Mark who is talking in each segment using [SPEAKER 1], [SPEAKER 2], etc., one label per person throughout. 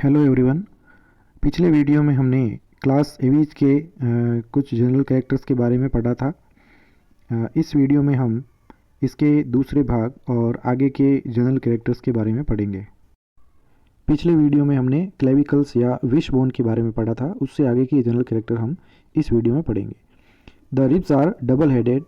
[SPEAKER 1] Hello everyone. पिछले video में हमने क्लास एवीज के कुछ जनरल कैरेक्टर्स के बारे में पढ़ा था। इस वीडियो में हम इसके दूसरे भाग और आगे के जनरल कैरेक्टर्स के बारे में पढ़ेंगे। पिछले वीडियो में हमने क्लेविकल्स या विश बोन के बारे में पढ़ा था, उससे आगे के जनरल कैरेक्टर हम इस वीडियो में पढ़ेंगे। The ribs are double headed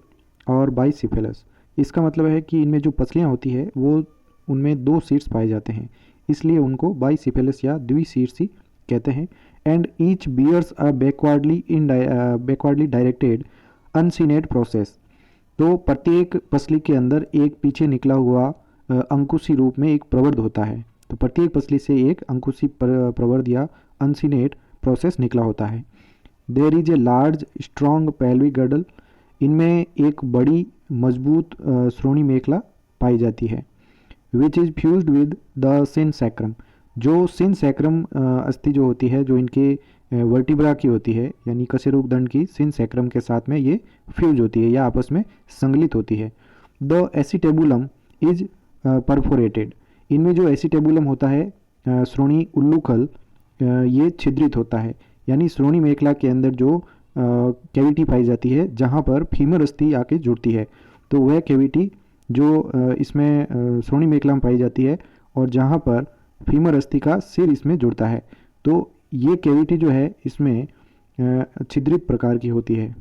[SPEAKER 1] और बाइसिफेलस। इसका मतलब है कि इनमें जो पसलियाँ होती है वो उनमें दो सीट्स पाए जाते हैं, इसलिए उनको बाइसिफेलस या द्विशीर्षी कहते हैं। And each bears a backwardly directed uncinate process. तो प्रत्येक पसली के अंदर एक पीछे निकला हुआ अंकुशी रूप में एक प्रवर्ध होता है। तो प्रत्येक पसली से एक अंकुशी प्रवर्ध या अनसीनेट प्रोसेस निकला होता है। There is a large strong pelvic girdle. इनमें एक बड़ी मजबूत श्रोणी मेखला पाई जाती है। Which is fused with the synsacrum. जो सिन सैक्रम अस्थि जो होती है, जो इनके वर्टिब्रा की होती है, यानी कशेरुक दंड की सिन सैक्रम के साथ में ये फ्यूज होती है या आपस में संगलित होती है। The acetabulum is perforated. इनमें जो एसिटेबुलम होता है, श्रोणी उल्लूखल, ये छिद्रित होता है, यानी श्रोणी मेखला के अंदर जो कैविटी पाई जाती है जहाँ पर फीमर अस्थि आके जुड़ती है, तो वह कैविटी जो इसमें श्रोणी मेखला में पाई जाती है और जहाँ पर फीमर अस्थि का सिर इसमें जुड़ता है, तो ये कैविटी जो है इसमें छिद्रित प्रकार की होती है।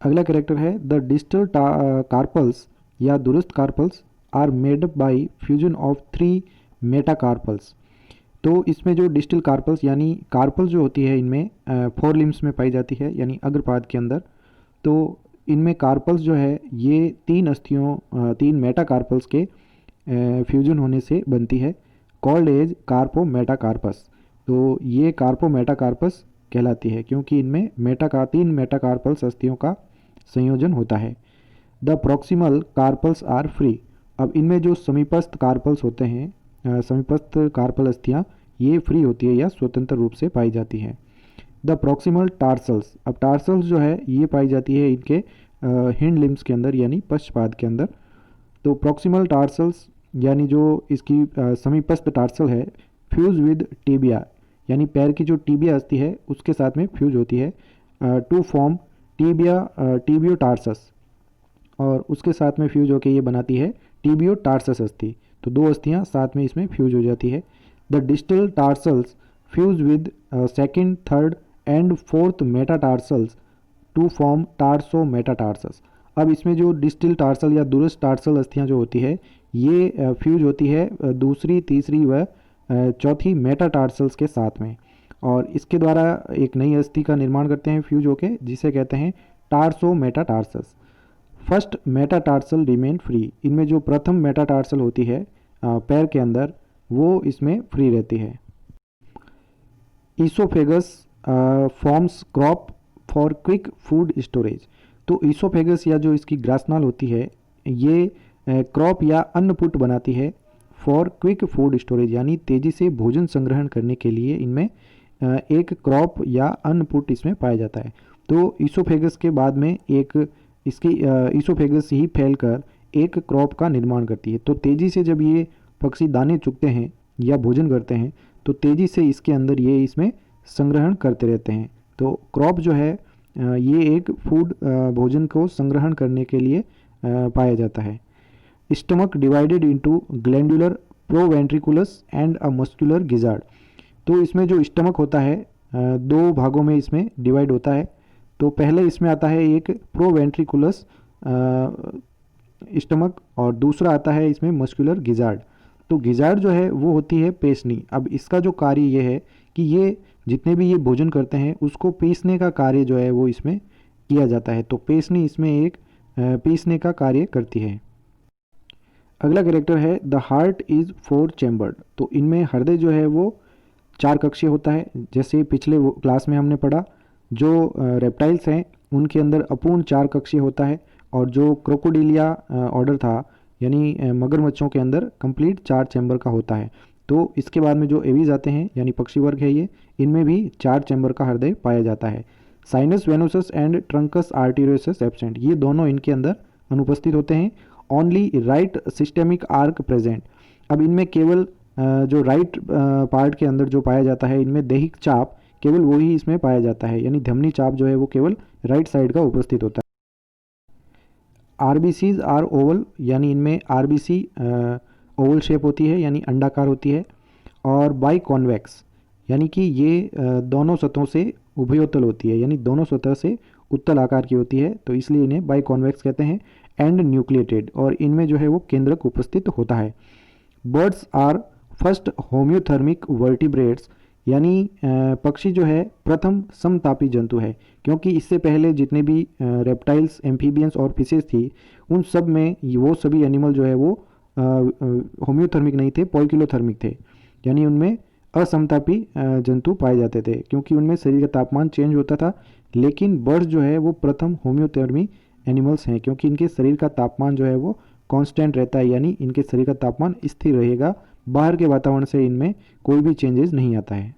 [SPEAKER 1] अगला कैरेक्टर है द डिस्टल कार्पल्स या दुरुस्त carpals are made up by fusion of 3 metacarpals. तो इसमें जो डिस्टल कार्पल्स यानी कार्पल जो होती है इनमें 4 लिम्स में पाई जाती है, यानी अग्रपाद के अंदर। तो इनमें कार्पल्स जो है ये 3 अस्थियों 3 मेटाकार्पल्स के फ्यूजन होने से बनती है, कॉल्ड एज कार्पो मेटाकार्पस। तो ये कार्पो मेटाकार्पस कहलाती है क्योंकि इनमें 3 मेटाकार्पल्स अस्थियों का संयोजन होता है। The proximal carpals are free. अब इनमें जो समीपस्थ कार्पल्स होते हैं, समीपस्थ कार्पल अस्थियाँ, ये फ्री होती है या स्वतंत्र रूप से पाई जाती हैं। The proximal tarsals. अब टार्सल्स जो है ये पाई जाती है इनके हिंड लिम्स के अंदर, यानी पश्चपाद के अंदर। तो प्रॉक्सिमल टार्सल्स यानी जो इसकी समीपस्थ टार्सल है, फ्यूज विद टीबिया, यानी पैर की जो टीबिया अस्थि है उसके साथ में फ्यूज होती है टू फॉर्म टीबियो टार्सस, और उसके साथ में फ्यूज होकर ये बनाती है टीबियो टार्सस अस्थि। तो 2 अस्थियाँ साथ में इसमें फ्यूज हो जाती है। The distal tarsals fuse with second, third and fourth metatarsals to form tarsometatarsus. अब इसमें जो डिस्टल टार्सल या दूरस्थ टार्सल अस्थियाँ जो होती है ये फ्यूज होती है दूसरी, तीसरी व चौथी मेटाटार्सल्स के साथ में, और इसके द्वारा एक नई अस्थि का निर्माण करते हैं फ्यूज होके, जिसे कहते हैं tarsometatarsus. First metatarsal remain free. इनमें जो प्रथम मेटाटार्सल होती है पैर के अंदर, वो इसमें फ्री रहती है। Oesophagus forms crop for quick food storage. तो ईसोफेगस या जो इसकी ग्रासनाल होती है ये क्रॉप या अन्नपुट बनाती है फॉर क्विक फूड स्टोरेज, यानी तेज़ी से भोजन संग्रहण करने के लिए इनमें एक क्रॉप या अन्नपुट इसमें पाया जाता है। तो ईसोफेगस के बाद में एक इसकी ईसोफेगस ही फैलकर एक क्रॉप का निर्माण करती है। तो तेज़ी से जब ये पक्षी दाने चुगते हैं या भोजन करते हैं तो तेज़ी से इसके अंदर ये इसमें संग्रहण करते रहते हैं। तो क्रॉप जो है ये एक फूड भोजन को संग्रहण करने के लिए पाया जाता है। Stomach divided into glandular proventriculus and a muscular gizzard. तो इसमें जो स्टमक होता है 2 भागों में इसमें डिवाइड होता है। तो पहले इसमें आता है एक प्रोवेंट्रिकुलस स्टमक और दूसरा आता है इसमें मस्कुलर गिजार्ड। तो गिजार्ड जो है वो होती है पेशनी। अब इसका जो कार्य ये है कि ये जितने भी ये भोजन करते हैं उसको पीसने का कार्य जो है वो इसमें किया जाता है। तो पेशनी इसमें एक पीसने का कार्य करती है। अगला कैरेक्टर है द हार्ट इज़ 4 चैम्बर्ड। तो इनमें हृदय जो है वो 4 कक्षीय होता है। जैसे पिछले क्लास में हमने पढ़ा, जो रेप्टाइल्स हैं उनके अंदर अपूर्ण 4 कक्षीय होता है, और जो क्रोकोडिलिया ऑर्डर था यानी मगरमच्छों के अंदर कंप्लीट 4 चैम्बर का होता है। तो इसके बाद में जो एवीज आते हैं यानी पक्षी वर्ग है ये, इनमें भी 4 चैम्बर का हृदय पाया जाता है। Sinus venosus and trunks arteriosus absent, ये दोनों इनके अंदर अनुपस्थित होते हैं। Only right systemic arc present. अब इनमें केवल जो राइट पार्ट के अंदर जो पाया जाता है इनमें दैहिक चाप केवल वही इसमें पाया जाता है, यानी धमनी चाप जो है वो केवल राइट साइड का उपस्थित होता है। आरबीसीज आर ओवल, यानी इनमें आरबीसी ओवल शेप होती है यानी अंडाकार होती है, और बाई कॉन्वेक्स यानी कि ये दोनों सतहों से उभयोत्तल होती है, यानी दोनों सतह से उत्तल आकार की होती है, तो इसलिए इन्हें बाई कॉन्वेक्स कहते हैं। एंड न्यूक्लिएटेड, और इनमें जो है वो केंद्रक उपस्थित होता है। Birds are first homeothermic vertebrates, यानी पक्षी जो है प्रथम समतापी जंतु है, क्योंकि इससे पहले जितने भी रेप्टाइल्स, एम्फीबियंस और फिशेस थी उन सब में वो सभी एनिमल जो है वो होम्योथर्मिक नहीं थे, पॉइकिलोथर्मिक थे, यानी उनमें असमतापी जंतु पाए जाते थे क्योंकि उनमें शरीर का तापमान चेंज होता था। लेकिन बर्ड्स जो है वो प्रथम होम्योथर्मी एनिमल्स हैं क्योंकि इनके शरीर का तापमान जो है वो कांस्टेंट रहता है, यानी इनके शरीर का तापमान स्थिर रहेगा, बाहर के वातावरण से इनमें कोई भी चेंजेस नहीं आता है।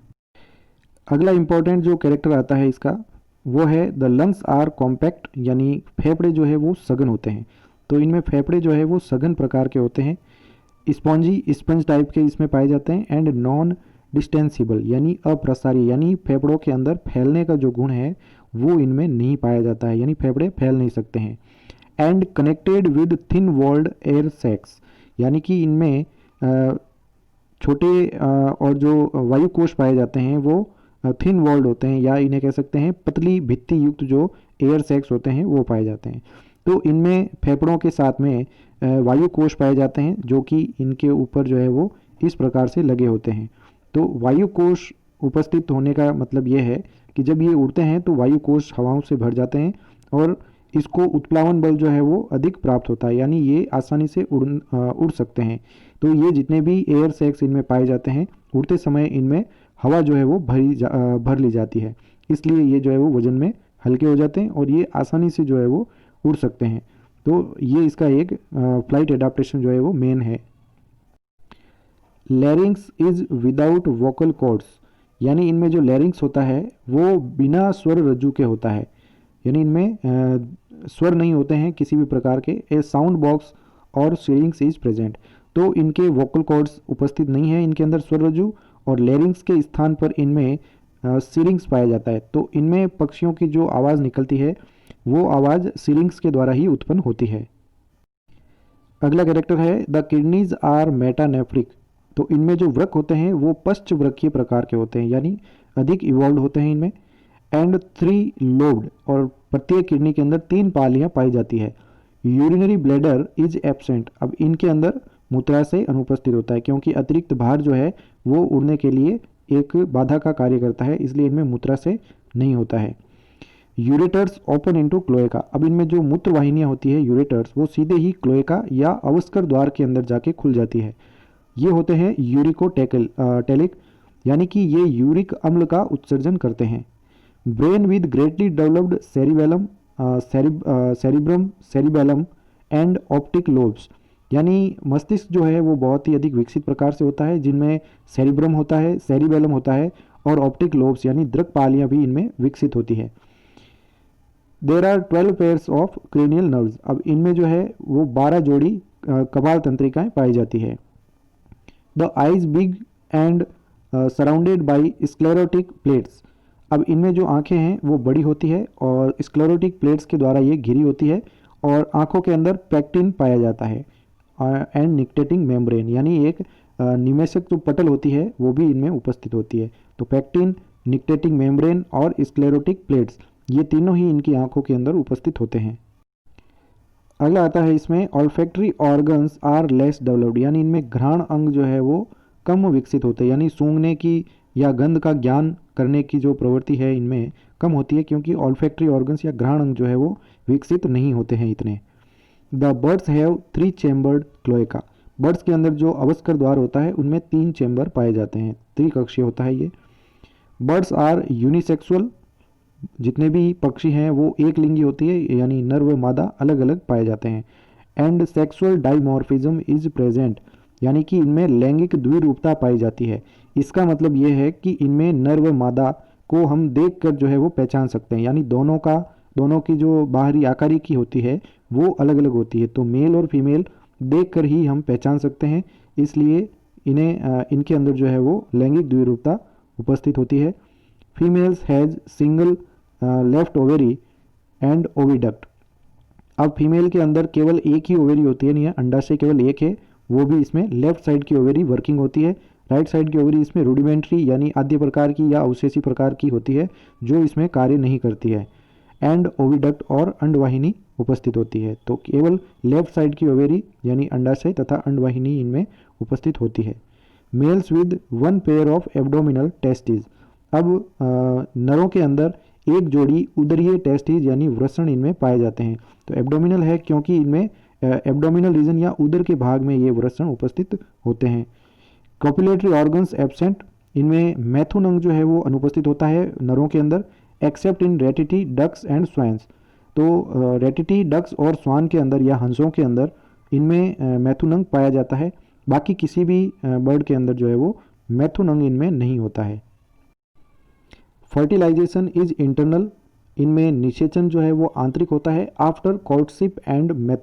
[SPEAKER 1] अगला इंपॉर्टेंट जो कैरेक्टर आता है इसका वो है द लंग्स आर कॉम्पैक्ट, यानी फेफड़े जो है वो सघन होते हैं। तो इनमें फेफड़े जो है वो सघन प्रकार के होते हैं, स्पॉन्जी स्पंज टाइप के इसमें पाए जाते हैं। एंड नॉन डिस्टेंसिबल, यानी अप्रसारी, यानी फेफड़ों के अंदर फैलने का जो गुण है वो इनमें नहीं पाया जाता है, यानी फेफड़े फैल नहीं सकते हैं। And connected with thin walled air sacs, यानी कि इनमें छोटे और जो वायु कोश पाए जाते हैं वो थिन वॉल्ड होते हैं, या इन्हें कह सकते हैं पतली भित्ति युक्त जो एयर सैक्स होते हैं वो पाए जाते हैं। तो इनमें फेफड़ों के साथ में वायु कोश पाए जाते हैं जो कि इनके ऊपर जो है वो इस प्रकार से लगे होते हैं। तो वायु कोश उपस्थित होने का मतलब ये है कि जब ये उड़ते हैं तो वायु कोश हवाओं से भर जाते हैं और इसको उत्प्लावन बल जो है वो अधिक प्राप्त होता है, यानी ये आसानी से उड़ सकते हैं। तो ये जितने भी एयर सैक्स इनमें पाए जाते हैं उड़ते समय इनमें हवा जो है वो भर ली जाती है, इसलिए ये जो है वो वजन में हल्के हो जाते हैं और ये आसानी से जो है वो उड़ सकते हैं। तो ये इसका एक फ्लाइट एडाप्टेशन जो है वो मेन है। लैरिंग्स इज विदाउट वोकल कॉर्ड्स, यानी इनमें जो लैरिंग्स होता है वो बिना स्वर रज्जु के होता है, यानी इनमें स्वर नहीं होते हैं किसी भी प्रकार के। ए साउंड बॉक्स और सिरिंग्स इज प्रेजेंट, तो इनके वोकल कॉर्ड्स उपस्थित नहीं है इनके अंदर स्वर रज्जु, और लैरिंग्स के स्थान पर इनमें सिरिंग्स पाया जाता है। तो इनमें पक्षियों की जो आवाज़ निकलती है वो आवाज़ सिरिंग्स के द्वारा ही उत्पन्न होती है। अगला कैरेक्टर है द किडनीज आर मेटानेफ्रिक, तो इनमें जो वृक्क होते हैं वो पश्चवृक्कीय प्रकार के होते हैं, यानी अधिक इवॉल्व होते हैं इनमें। एंड 3 लोब्ड, और प्रत्येक किडनी के अंदर 3 पालियां पाई जाती है। यूरिनरी ब्लैडर इज एब्सेंट, अब इनके अंदर मूत्राशय अनुपस्थित होता है क्योंकि अतिरिक्त भार जो है वो उड़ने के लिए एक बाधा का कार्य करता है, इसलिए इनमें मूत्राशय नहीं होता है। यूरेटर्स ओपन इनटू क्लोएका, अब इनमें जो मूत्र वाहिनियां होती है यूरेटर्स वो सीधे ही क्लोएका या अवस्कर द्वार के अंदर जाके खुल जाती है। ये होते हैं यूरिकोटेलिक, यानी कि ये यूरिक अम्ल का उत्सर्जन करते हैं। Brain with greatly developed cerebellum, cerebrum, cerebellum and optic lobes, यानी मस्तिष्क जो है वो बहुत ही अधिक विकसित प्रकार से होता है जिनमें सेरिब्रम होता है, सेरिबेलम होता है और ऑप्टिक लोब्स यानी दृक पालियां भी इनमें विकसित होती है। There are 12 pairs of cranial nerves, अब इनमें जो है वो 12 जोड़ी कपाल तंत्रिकाएं पाई जाती है। The eyes big and surrounded by sclerotic plates, अब इनमें जो आंखें हैं वो बड़ी होती है और स्क्लेरोटिक प्लेट्स के द्वारा ये घिरी होती है, और आंखों के अंदर पैक्टिन पाया जाता है। एंड निक्टेटिंग मेम्ब्रेन, यानी एक निमेशक जो पटल होती है वो भी इनमें उपस्थित होती है। तो पैक्टिन, निक्टेटिंग मेम्ब्रेन और स्क्लेरोटिक प्लेट्स ये तीनों ही इनकी आंखों के अंदर उपस्थित होते हैं। अगला आता है इसमें olfactory organs are less developed, यानी इनमें घ्राण अंग जो है वो कम विकसित होते हैं, यानी सूंघने की या गंध का ज्ञान करने की जो प्रवृत्ति है इनमें कम होती है क्योंकि ऑल्फैक्टरी ऑर्गन्स या घ्राण अंग जो है वो विकसित नहीं होते हैं इतने। The birds have 3 chambered cloaca, birds के अंदर जो अवस्कर द्वार होता है उनमें 3 चैम्बर पाए जाते हैं, त्रिकक्षीय होता है ये। बर्ड्स आर यूनिसेक्सुअल, जितने भी पक्षी हैं वो एक लिंगी होती है, यानी नर व मादा अलग अलग पाए जाते हैं। And sexual dimorphism is present, यानी कि इनमें लैंगिक द्विरूपता पाई जाती है। इसका मतलब ये है कि इनमें नर व मादा को हम देख कर जो है वो पहचान सकते हैं, यानी दोनों की जो बाहरी आकारी की होती है वो अलग अलग होती है, तो मेल और फीमेल देख कर ही हम पहचान सकते हैं, इसलिए इनके अंदर जो है वो लैंगिक द्विरूपता उपस्थित होती है। Females has single left ovary and oviduct. अब फीमेल के अंदर केवल एक ही ओवेरी होती है, नहीं है, अंडाशय केवल एक है, वो भी इसमें लेफ्ट साइड की ओवेरी वर्किंग होती है। राइट साइड की ओवेरी इसमें रूडिमेंट्री यानी आद्य प्रकार की या अवशेषी प्रकार की होती है, जो इसमें कार्य नहीं करती है। एंड ओविडक्ट और अंडवाहिनी उपस्थित होती है। तो केवल लेफ्ट साइड की ओवेरी यानी अंडाशय तथा अंडवाहिनी इनमें उपस्थित होती है। Males with one pair of abdominal testis. अब नरों के अंदर एक जोड़ी उदरीय टेस्टिस यानी वृषण इनमें पाए जाते हैं। तो एब्डोमिनल है क्योंकि इनमें एब्डोमिनल रीजन या उदर के भाग में ये वृषण उपस्थित होते हैं। Copulatory organs absent. इनमें मैथुन अंग जो है वो अनुपस्थित होता है नरों के अंदर, except in ratitae ducks and swans. तो रेटिटी डक्स और स्वान के अंदर या हंसों के अंदर इनमें मैथुन अंग पाया जाता है। बाकी किसी भी बर्ड के अंदर जो है वो मैथुन अंग इनमें नहीं होता है। Fertilisation is internal. इनमें निषेचन जो है वो आंतरिक होता है आफ्टर कोर्टशिप एंड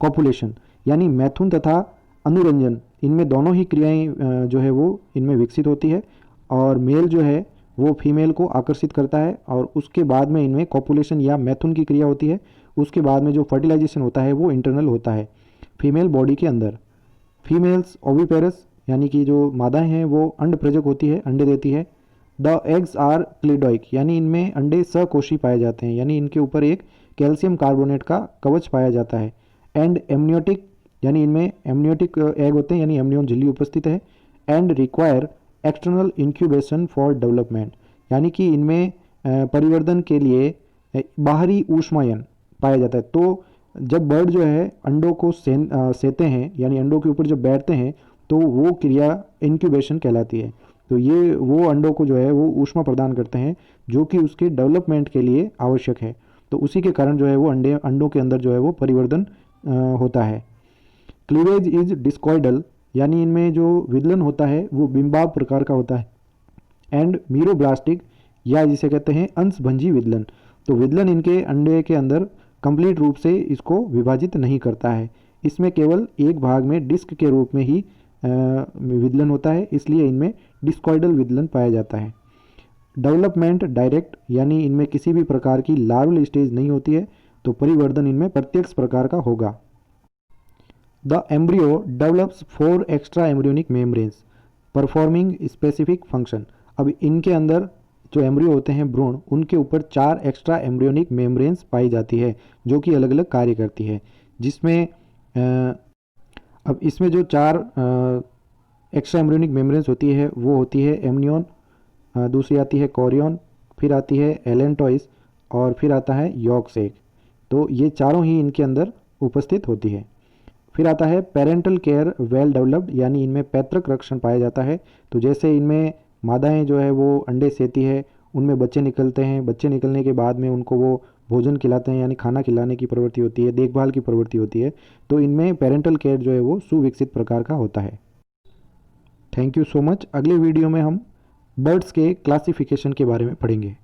[SPEAKER 1] कॉपुलेशन, यानी मैथुन तथा अनुरंजन इनमें दोनों ही क्रियाएं जो है वो इनमें विकसित होती है। और मेल जो है वो फीमेल को आकर्षित करता है और उसके बाद में इनमें कॉपुलेशन या मैथुन की क्रिया होती है। उसके बाद में जो फर्टिलाइजेशन होता है वो इंटरनल होता है फीमेल बॉडी के अंदर। फीमेल्स ओविपेरस यानी कि जो मादाएं हैं वो अंड प्रजक होती है, अंडे देती है। द एग्स आर क्लिडोइक यानी इनमें अंडे सकोशी पाए जाते हैं, यानी इनके ऊपर एक कैल्शियम कार्बोनेट का कवच पाया जाता है। एंड एमनियोटिक यानी इनमें एमनियोटिक एग होते हैं, यानी एमनियोन झिल्ली उपस्थित है। And require external incubation for development, यानी कि इनमें परिवर्धन के लिए बाहरी ऊष्मायन पाया जाता है। तो जब बर्ड जो है अंडों को सेते हैं यानी अंडों के ऊपर जब बैठते हैं तो वो क्रिया इंक्यूबेशन कहलाती है। तो ये वो अंडों को जो है वो ऊष्मा प्रदान करते हैं जो कि उसके डेवलपमेंट के लिए आवश्यक है। तो उसी के कारण जो है वो अंडों के अंदर जो है वो परिवर्तन होता है। क्लीवेज इज डिस्कॉइडल, यानी इनमें जो विदलन होता है वो बिंबाव प्रकार का होता है। एंड मीरोब्लास्टिक या जिसे कहते हैं अंशभंजी विदलन। तो विदलन इनके अंडे के अंदर कंप्लीट रूप से इसको विभाजित नहीं करता है, इसमें केवल एक भाग में डिस्क के रूप में ही विदलन होता है, इसलिए इनमें डिस्कॉइडल विदलन पाया जाता है। डेवलपमेंट डायरेक्ट, यानी इनमें किसी भी प्रकार की लार्वल स्टेज नहीं होती है, तो परिवर्धन इनमें प्रत्यक्ष प्रकार का होगा। The embryo develops 4 extra embryonic membranes performing specific function. अब इनके अंदर जो एम्ब्रियो होते हैं भ्रूण, उनके ऊपर 4 एक्स्ट्रा एम्ब्रियोनिक मेम्ब्रेन्स पाई जाती है जो कि अलग अलग कार्य करती है। जिसमें अब इसमें जो 4 एक्स्ट्रा एम्ब्रियोनिक मेम्ब्रेन्स होती है वो होती है एमनियन, दूसरी आती है कोरियन, फिर आती है एलेंटॉइस और फिर आता है यॉर्क सेक। तो ये चारों ही इनके अंदर उपस्थित होती है। फिर आता है पेरेंटल केयर वेल डेवलप्ड, यानी इनमें पैतृक रक्षण पाया जाता है। तो जैसे इनमें मादाएं जो है वो अंडे सेती है, उनमें बच्चे निकलते हैं, बच्चे निकलने के बाद में उनको वो भोजन खिलाते हैं, यानी खाना खिलाने की प्रवृत्ति होती है, देखभाल की प्रवृत्ति होती है। तो इनमें पेरेंटल केयर जो है वो सुविकसित प्रकार का होता है। Thank you so much. अगले वीडियो में हम बर्ड्स के क्लासिफिकेशन के बारे में पढ़ेंगे।